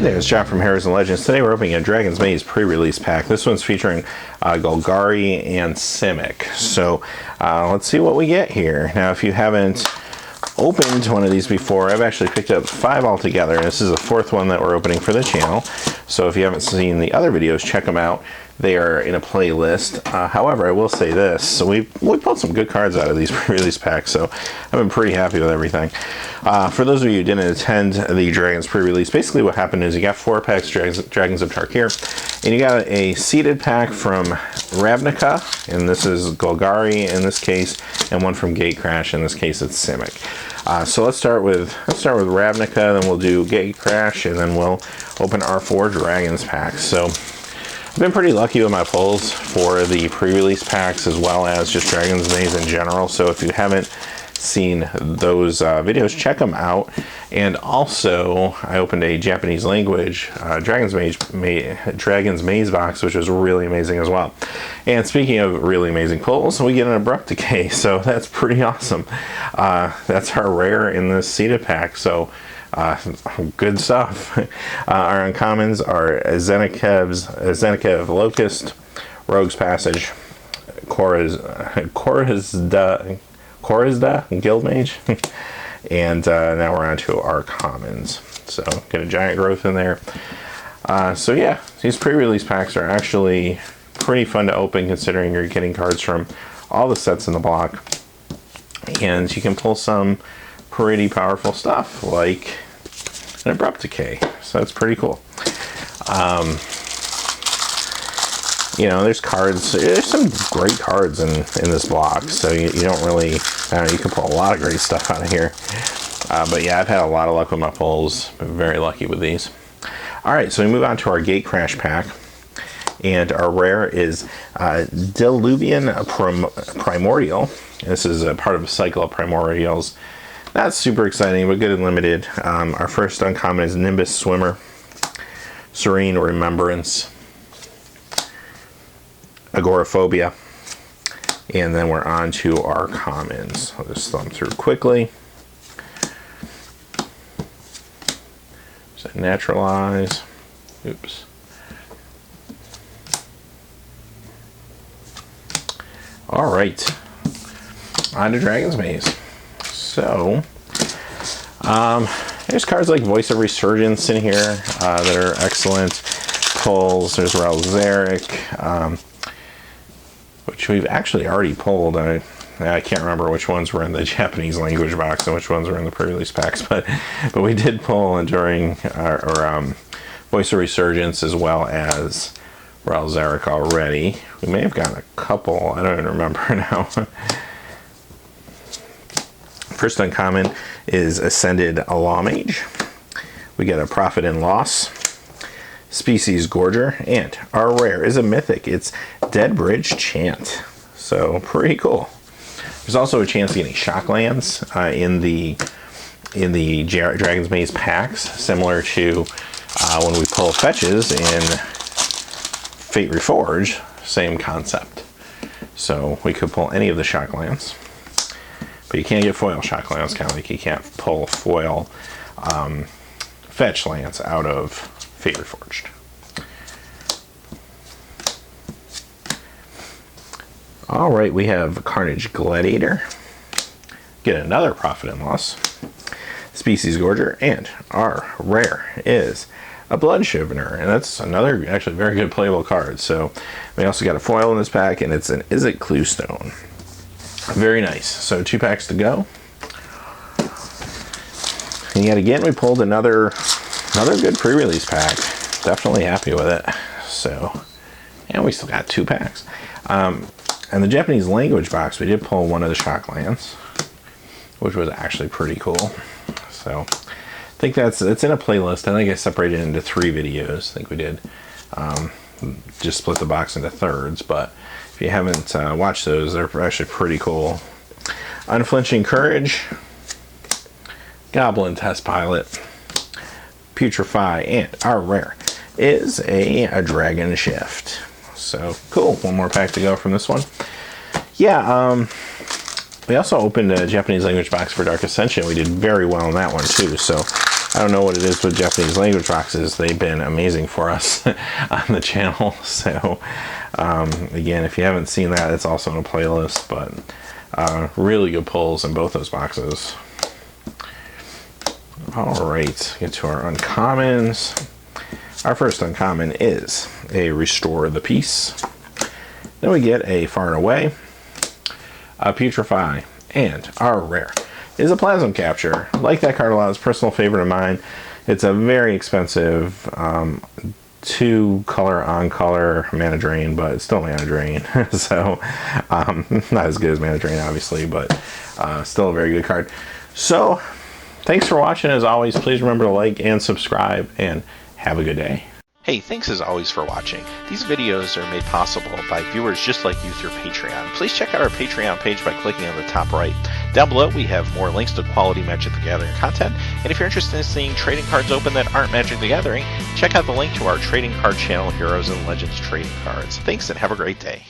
there, it's Jacques from Heroes and Legends. Today we're opening a Dragon's Maze pre-release pack. This one's featuring Golgari and Simic. So let's see what we get here. Now, if you haven't opened one of these before, I've actually picked up 5 altogether, and this is the 4th one that we're opening for the channel. So if you haven't seen the other videos, check them out. They are in a playlist. However, I will say this. So we pulled some good cards out of these pre-release packs, so I've been pretty happy with everything. For those of you who didn't attend the Dragons pre-release, basically what happened is you got 4 packs Dragons of Tarkir, and you got a seeded pack from Ravnica, and this is Golgari in this case, and one from Gatecrash, in this case it's Simic. So let's start with Ravnica, then we'll do Gatecrash, and then we'll open our 4 Dragons packs. So I've been pretty lucky with my pulls for the pre-release packs as well as just Dragon's Maze in general. So if you haven't seen those videos, check them out. And also, I opened a Japanese language Dragon's Maze box, which was really amazing as well. And speaking of really amazing pulls, we get an Abrupt Decay, so that's pretty awesome. That's our rare in this seeded pack, so good stuff. Our uncommons are Zendikar Locust, Rogue's Passage, Korizda Guildmage, and now we're on to our commons. So get a giant growth in there. So yeah, these pre-release packs are actually pretty fun to open considering you're getting cards from all the sets in the block, and you can pull some pretty powerful stuff like an Abrupt Decay, so that's pretty cool. You know, there's some great cards in this block, so you don't really, you can pull a lot of great stuff out of here. But yeah, I've had a lot of luck with my pulls. Been very lucky with these. Alright, so we move on to our Gatecrash pack, and our rare is Diluvian Primordial. This is a part of a cycle of Primordials. Not super exciting, but good and limited. Our first uncommon is Nimbus Swimmer, Serene Remembrance, Agoraphobia, and then we're on to our commons. I'll just thumb through quickly. So Naturalize. Oops. All right, on to Dragon's Maze. So, there's cards like Voice of Resurgence in here that are excellent pulls. There's Ralzeric, which we've actually already pulled. I can't remember which ones were in the Japanese language box and which ones were in the pre-release packs, but we did pull during our Voice of Resurgence as well as Ralzeric already. We may have gotten a couple. I don't even remember now. First uncommon is Ascended Lawmage. We get a Profit and Loss, Species Gorger, and our rare is a mythic. It's Deadbridge Chant. So pretty cool. There's also a chance of getting Shocklands in the Dragon's Maze packs, similar to when we pull fetches in Fate Reforged. Same concept. So we could pull any of the Shocklands. But you can't get foil Shocklands, kind of like you can't pull foil fetch lands out of Fate Reforged. Alright, we have Carnage Gladiator. Get another Profit and Loss. Species Gorger, and our rare is a Blood Shivner, and that's another actually very good playable card. So we also got a foil in this pack, and it's an Izzet Cluestone. Very nice. So 2 packs to go. And yet again, we pulled another good pre-release pack. Definitely happy with it. So, and we still got 2 packs. And the Japanese language box, we did pull one of the Shocklands, which was actually pretty cool. So, I think it's in a playlist. I think I separated it into 3 videos. I think we did. Just split the box into thirds, but if you haven't watched those, they're actually pretty cool. Unflinching Courage, Goblin Test Pilot, Putrefy, and our rare is a Dragon Shift. So cool. One more pack to go from this one. Yeah, we also opened a Japanese language box for Dark Ascension. We did very well in that one too. So I don't know what it is with Japanese language boxes. They've been amazing for us on the channel. So again, if you haven't seen that, it's also in a playlist, but really good pulls in both those boxes. All right, get to our uncommons. Our first uncommon is a Restore the Peace. Then we get a Far and Away, a Putrefy, and our rare is a Plasm Capture. Like that card a lot, it's a personal favorite of mine. It's a very expensive 2 color on color mana drain, but it's still mana drain. So not as good as mana drain, obviously, but still a very good card. So thanks for watching. As always, please remember to like and subscribe, and have a good day. Hey, thanks as always for watching. These videos are made possible by viewers just like you through Patreon. Please check out our Patreon page by clicking on the top right. Down below we have more links to quality Magic the Gathering content, and if you're interested in seeing trading cards open that aren't Magic the Gathering, check out the link to our trading card channel, Heroes and Legends Trading Cards. Thanks and have a great day.